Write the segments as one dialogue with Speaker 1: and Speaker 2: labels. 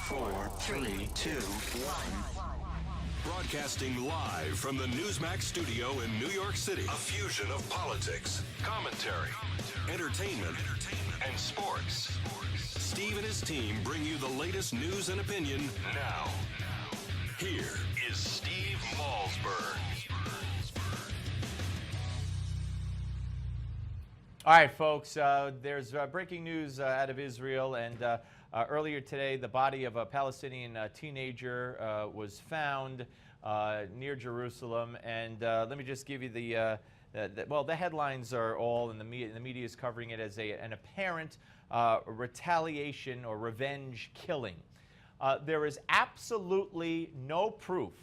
Speaker 1: 4, 3, 2, 1.
Speaker 2: Broadcasting live from the Newsmax studio in New York City. A fusion of politics, commentary, entertainment, and sports. Steve and his team bring you the latest news and opinion now. Here is Steve Malzberg.
Speaker 3: All right, folks, there's breaking news out of Israel, and earlier today the body of a Palestinian teenager was found near Jerusalem, and let me just give you the headlines are all, and the media is covering it as an apparent retaliation or revenge killing. There is absolutely no proof.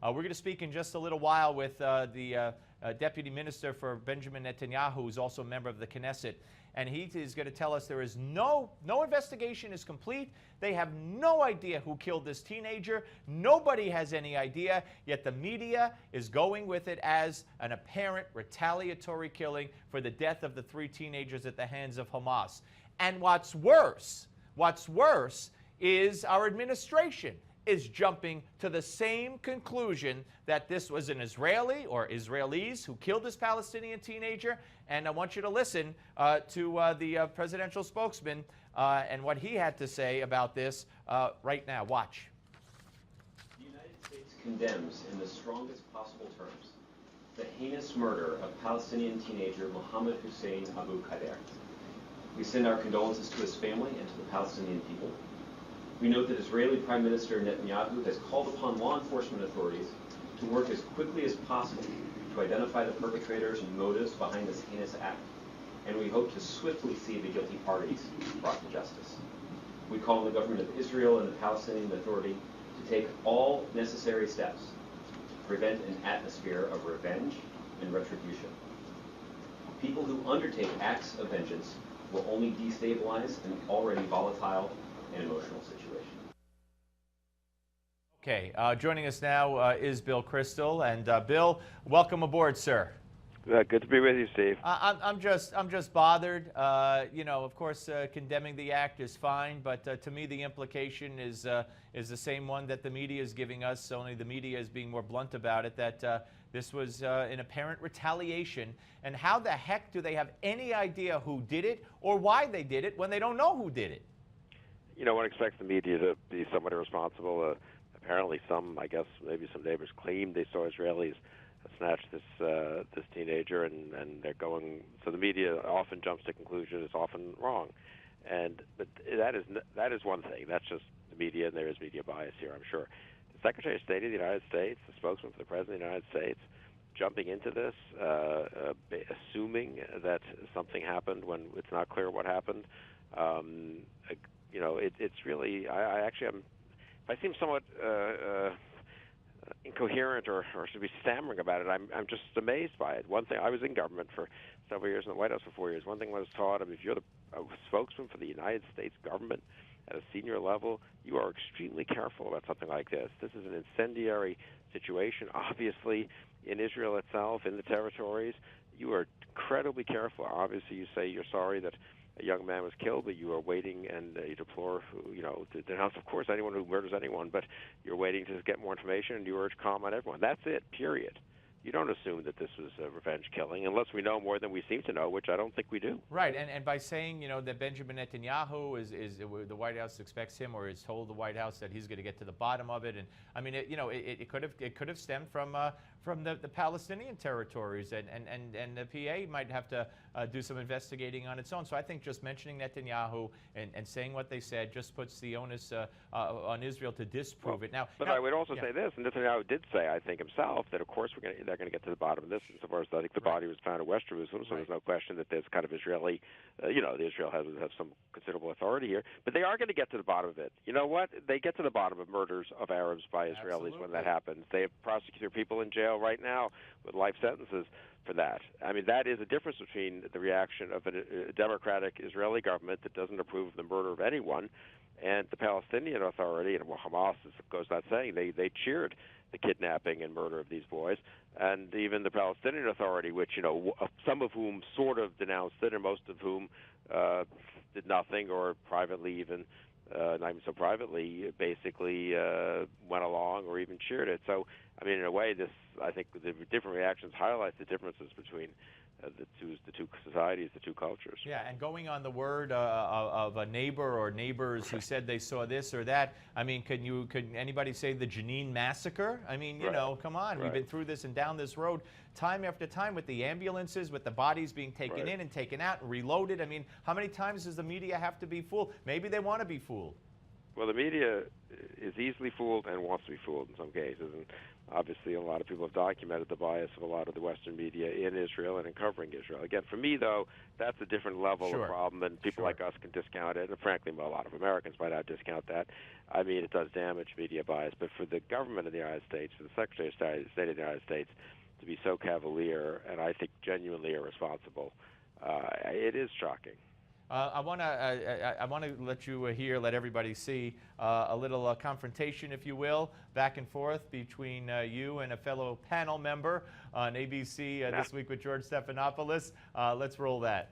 Speaker 3: We're going to speak in just a little while with the Deputy Minister for Benjamin Netanyahu, who's also a member of the Knesset, and he is going to tell us there is no investigation is complete. They have no idea who killed this teenager. Nobody has any idea, yet the media is going with it as an apparent retaliatory killing for the death of the 3 teenagers at the hands of Hamas. And what's worse is our administration is jumping to the same conclusion that this was an Israeli or Israelis who killed this Palestinian teenager. And I want you to listen to the presidential spokesman and what he had to say about this right now. Watch.
Speaker 4: The United States condemns in the strongest possible terms the heinous murder of Palestinian teenager Mohammed Hussein Abu Khadr. We send our condolences to his family and to the Palestinian people. We note that Israeli Prime Minister Netanyahu has called upon law enforcement authorities to work as quickly as possible to identify the perpetrators and motives behind this heinous act, and we hope to swiftly see the guilty parties brought to justice. We call on the government of Israel and the Palestinian Authority to take all necessary steps to prevent an atmosphere of revenge and retribution. People who undertake acts of vengeance will only destabilize an already volatile and emotional situation.
Speaker 3: Okay, joining us now is Bill Kristol, and Bill, welcome aboard, sir.
Speaker 5: Good to be with you, Steve.
Speaker 3: I'm just bothered. Of course, condemning the act is fine, but to me, the implication is the same one that the media is giving us. Only the media is being more blunt about it. That this was an apparent retaliation. And how the heck do they have any idea who did it or why they did it when they don't know who did it?
Speaker 5: One expects the media to be somewhat irresponsible. Apparently, maybe some neighbors claimed they saw Israelis snatch this teenager, and they're going. So the media often jumps to conclusion. It's often wrong, but that is one thing. That's just the media, and there is media bias here, I'm sure. The Secretary of State of the United States, the spokesman for the President of the United States, jumping into this, assuming that something happened when it's not clear what happened. It's really, if I seem somewhat incoherent or should be stammering about it, I'm just amazed by it. One thing, I was in government for several years, in the White House for 4 years. One thing I was taught, if you're a spokesman for the United States government at a senior level, you are extremely careful about something like this. This is an incendiary situation, obviously, in Israel itself, in the territories. You are incredibly careful. Obviously, you say you're sorry that a young man was killed, but you are waiting and you deplore, to denounce, of course, anyone who murders anyone, but you're waiting to get more information and you urge calm on everyone. That's it, period. You don't assume that this was a revenge killing unless we know more than we seem to know, which I don't think we do.
Speaker 3: Right, and by saying, that Benjamin Netanyahu is the White House expects him or has told the White House that he's going to get to the bottom of it, and I mean, it could have stemmed from the Palestinian territories, and the PA might have to do some investigating on its own. So I think just mentioning Netanyahu and saying what they said just puts the onus on Israel to disprove it. Now,
Speaker 5: I would also say this, and Netanyahu did say, I think himself, that of course they're going to get to the bottom of this. Insofar as I think the body was found in West Jerusalem, so there's no question that there's kind of Israeli, Israel has some considerable authority here. But they are going to get to the bottom of it. You know what? They get to the bottom of murders of Arabs by Israelis. Absolutely. When that happens. They have prosecuted people in jail right now with life sentences for that. I mean, that is a difference between the reaction of a democratic Israeli government that doesn't approve of the murder of anyone and the Palestinian Authority, and Hamas, goes without saying, they cheered the kidnapping and murder of these boys, and even the Palestinian Authority, which, some of whom sort of denounced it and most of whom did nothing or privately even not even so privately, basically went along or even cheered it. So, I mean, in a way, I think the different reactions highlight the differences between the two societies, the two cultures.
Speaker 3: Yeah, and going on the word of a neighbor or neighbors who said they saw this or that, I mean, could anybody say the Jenin massacre? I mean, you know, come on, we've been through this and down this road time after time with the ambulances, with the bodies being taken in and taken out and reloaded. I mean, how many times does the media have to be fooled? Maybe they want to be fooled.
Speaker 5: Well, the media is easily fooled and wants to be fooled in some cases, and obviously a lot of people have documented the bias of a lot of the Western media in Israel and in covering Israel. Again, for me, though, that's a different level of problem, and people like us can discount it, and frankly, a lot of Americans might not discount that. I mean, it does damage media bias, but for the government of the United States, for the Secretary of State of the United States, to be so cavalier and I think genuinely irresponsible, it is shocking.
Speaker 3: I want to let you let everybody see a little confrontation, if you will, back and forth between you and a fellow panel member on ABC This Week with George Stephanopoulos. Let's roll that.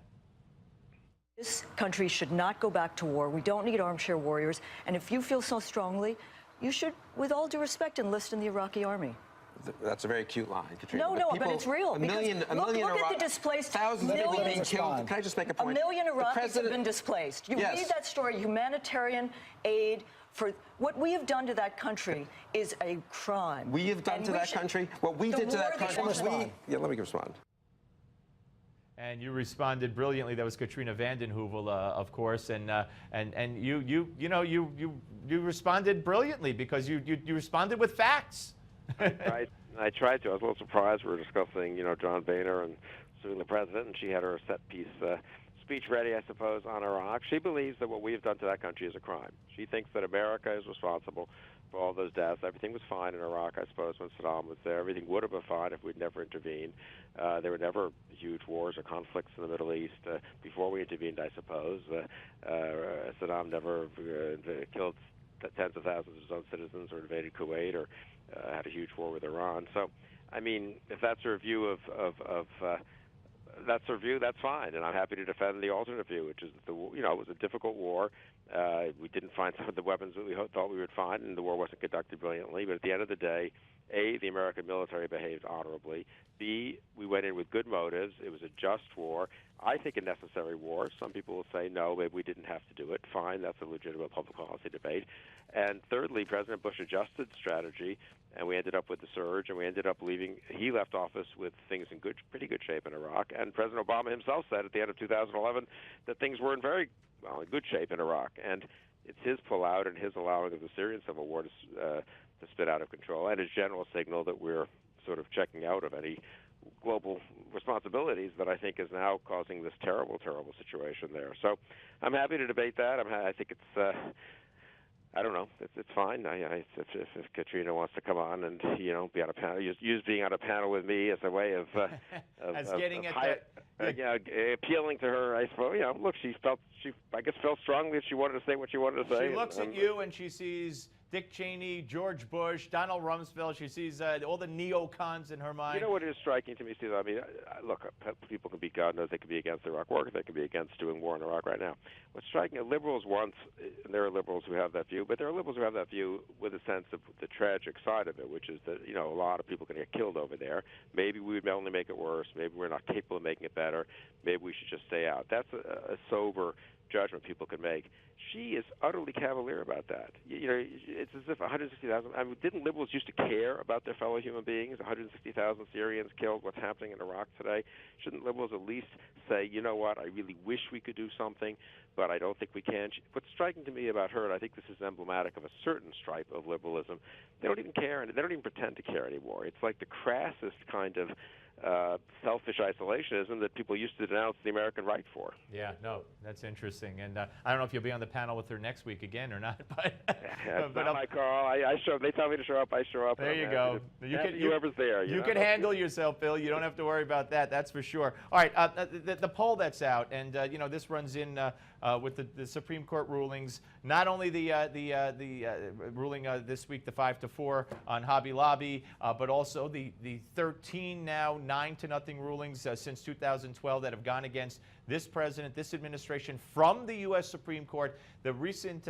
Speaker 6: This country should not go back to war. We don't need armchair warriors. And if you feel so strongly, you should, with all due respect, enlist in the Iraqi army.
Speaker 7: That's a very cute line, Katrina.
Speaker 6: No, but it's real.
Speaker 7: A million
Speaker 6: look at the displaced.
Speaker 7: Thousands of people being killed. Can I just make a point?
Speaker 6: A million Iraqis have been displaced. You read that story, humanitarian aid. For what we have done to that country is a crime.
Speaker 7: We have done to that country what we did to that country. Let me respond.
Speaker 3: And you responded brilliantly. That was Katrina vanden Heuvel, of course, and you responded brilliantly because you responded with facts.
Speaker 5: I tried to. I was a little surprised. We were discussing, John Boehner and suing the president, and she had her set-piece speech ready, I suppose, on Iraq. She believes that what we have done to that country is a crime. She thinks that America is responsible for all those deaths. Everything was fine in Iraq, I suppose, when Saddam was there. Everything would have been fine if we'd never intervened. There were never huge wars or conflicts in the Middle East before we intervened, I suppose. Saddam never killed tens of thousands of his own citizens or invaded Kuwait or had a huge war with Iran. So, I mean, if that's her view of that's her view, that's fine, and I'm happy to defend the alternate view, which is that it was a difficult war. We didn't find some of the weapons that we thought we would find, and the war wasn't conducted brilliantly. But at the end of the day, A, the American military behaved honorably. B, we went in with good motives. It was a just war. I think a necessary war. Some people will say, no, maybe we didn't have to do it. Fine, that's a legitimate public policy debate. And thirdly, President Bush adjusted strategy, and we ended up with the surge, and we ended up he left office with things in pretty good shape in Iraq. And President Obama himself said at the end of 2011 that things were in very good shape in Iraq. And it's his pullout and his allowing of the Syrian civil war to spin out of control, and his general signal that we're sort of checking out of any global responsibilities that I think is now causing this terrible, terrible situation there. So I'm happy to debate that. I think it's I don't know. It's fine. If Katrina wants to come on and be on a panel, use being on a panel with me as a way of appealing to her. I suppose. Look, she felt strongly that she wanted to say what she wanted to say.
Speaker 3: She looks at you and she sees Dick Cheney, George Bush, Donald Rumsfeld. She sees all the neocons in her mind.
Speaker 5: You know what is striking to me, Steve? I mean, look, people can be, God knows, they can be against the Iraq war, they can be against doing war in Iraq right now. What's striking, liberals once, and there are liberals who have that view, but there are liberals who have that view with a sense of the tragic side of it, which is that, a lot of people can get killed over there. Maybe we would only make it worse. Maybe we're not capable of making it better. Maybe we should just stay out. That's a sober judgment people can make. She is utterly cavalier about that. It's as if 160,000. I mean, didn't liberals used to care about their fellow human beings? 160,000 Syrians killed. What's happening in Iraq today? Shouldn't liberals at least say, you know what? I really wish we could do something, but I don't think we can. What's striking to me about her, and I think this is emblematic of a certain stripe of liberalism, they don't even care, and they don't even pretend to care anymore. It's like the crassest kind of selfish isolationism that people used to denounce the American right for.
Speaker 3: Yeah, no, that's interesting. And I don't know if you'll be on the panel with her next week again or not. But
Speaker 5: not my call. I show. They tell me to show up. I show up.
Speaker 3: There you go.
Speaker 5: Whoever's there.
Speaker 3: You can handle yourself, Bill. You don't have to worry about that. That's for sure. All right, the poll that's out, and this runs in with the Supreme Court rulings. Not only the ruling this week, the 5-4 on Hobby Lobby, but also the 13 now 9-0 rulings since 2012 that have gone against this president, this administration from the U.S. Supreme Court. The recent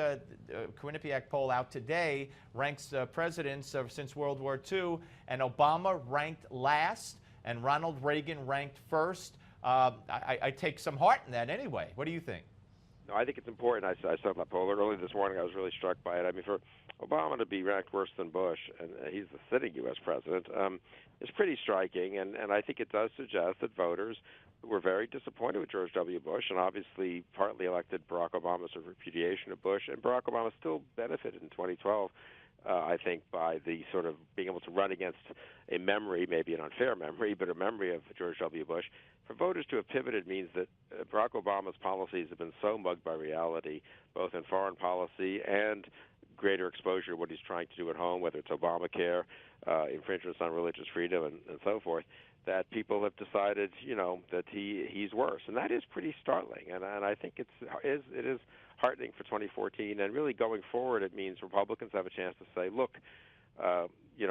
Speaker 3: Quinnipiac poll out today ranks presidents since World War II, and Obama ranked last, and Ronald Reagan ranked first. I take some heart in that anyway. What do you think?
Speaker 5: No, I think it's important. I saw that poll early this morning. I was really struck by it. I mean, for Obama to be ranked worse than Bush, and he's the sitting U.S. president, is pretty striking. And I think it does suggest that voters were very disappointed with George W. Bush, and obviously partly elected Barack Obama's repudiation of Bush. And Barack Obama still benefited in 2012. I think, by the sort of being able to run against a memory, maybe an unfair memory, but a memory of George W. Bush. For voters to have pivoted means that Barack Obama's policies have been so mugged by reality, both in foreign policy and greater exposure to what he's trying to do at home, whether it's Obamacare, infringements on religious freedom, and so forth, that people have decided, that he's worse. And that is pretty startling. And I think it is heartening for 2014, and really going forward, it means Republicans have a chance to say, look,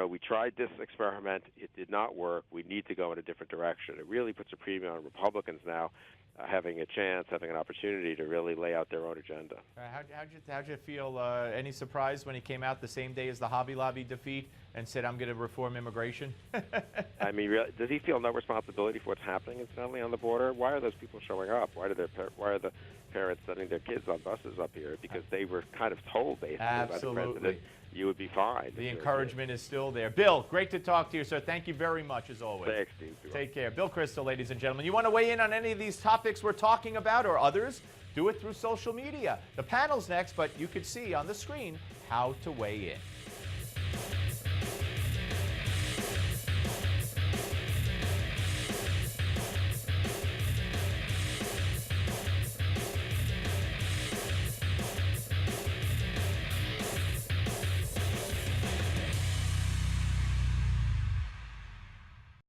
Speaker 5: we tried this experiment, it did not work, we need to go in a different direction. It really puts a premium on Republicans now having a chance, having an opportunity to really lay out their own agenda.
Speaker 3: How'd you feel? Any surprise when he came out the same day as the Hobby Lobby defeat and said, I'm going to reform immigration?
Speaker 5: I mean, does he feel no responsibility for what's happening incidentally on the border? Why are those people showing up? Why are the parents sending their kids on buses up here? Because they were kind of told, basically, by the president, you would be fine.
Speaker 3: The encouragement is still there. Bill, great to talk to you, sir. Thank you very much, as always.
Speaker 5: Thanks, Steve.
Speaker 3: Take care. Bill Kristol, ladies and gentlemen. You want to weigh in on any of these topics we're talking about or others? Do it through social media. The panel's next, but you can see on the screen how to weigh in.